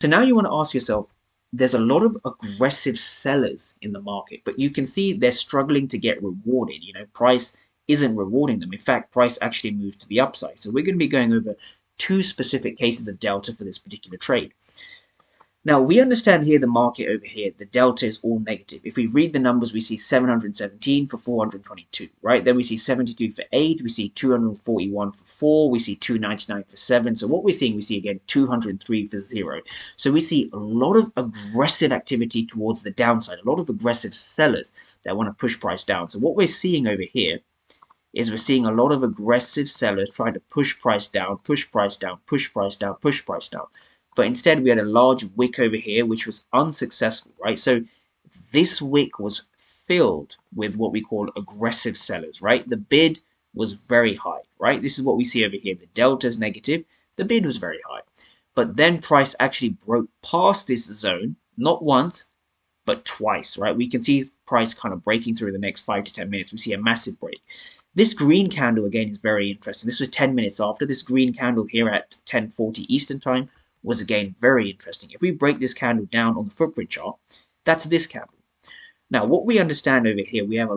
So now you want to ask yourself, there's a lot of aggressive sellers in the market, but you can see they're struggling to get rewarded. Price isn't rewarding them. In fact, price actually moves to the upside. So we're going to be going over two specific cases of delta for this particular trade. Now, we understand here the market over here, the delta is all negative. If we read the numbers, we see 717 for 422, right? Then we see 72 for 8, we see 241 for 4, we see 299 for 7. So what we're seeing, we see again 203 for 0. So we see a lot of aggressive activity towards the downside, a lot of aggressive sellers that want to push price down. So what we're seeing over here is we're seeing a lot of aggressive sellers trying to push price down, push price down, push price down, push price down. But instead, we had a large wick over here, which was unsuccessful, right? So this wick was filled with what we call aggressive sellers, right? The bid was very high, right? This is what we see over here. The delta is negative. The bid was very high. But then price actually broke past this zone, not once, but twice, right? We can see price kind of breaking through the next 5 to 10 minutes. We see a massive break. This green candle, again, is very interesting. This was 10 minutes after. This green candle here at 10:40 Eastern Time was, again, very interesting. If we break this candle down on the footprint chart, that's this candle. Now, what we understand over here, we have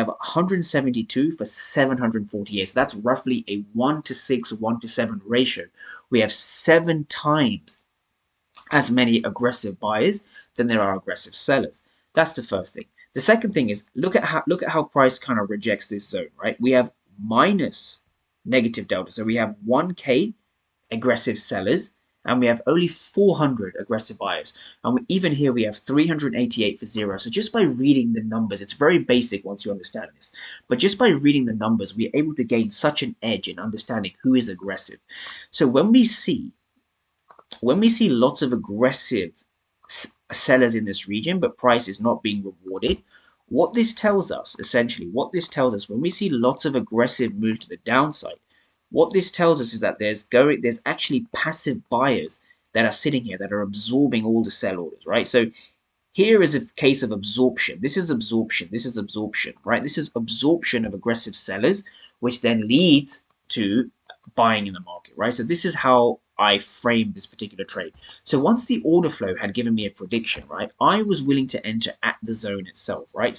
172 for 748. So that's roughly a 1 to 6, 1 to 7 ratio. We have 7 times as many aggressive buyers than there are aggressive sellers. That's the first thing. The second thing is look at how price kind of rejects this zone, right? We have minus negative delta. So we have 1K aggressive sellers and we have only 400 aggressive buyers. And even here we have 388 for 0. So just by reading the numbers, it's very basic once you understand this. But just by reading the numbers, we're able to gain such an edge in understanding who is aggressive. So when we see lots of aggressive sellers in this region, but price is not being rewarded, what this tells us, essentially, when we see lots of aggressive moves to the downside, what this tells us is that there's actually passive buyers that are sitting here that are absorbing all the sell orders, right? So here is a case of absorption. This is absorption, right? This is absorption of aggressive sellers, which then leads to buying in the market, right? So this is how I framed this particular trade. So once the order flow had given me a prediction, right, I was willing to enter at the zone itself, right?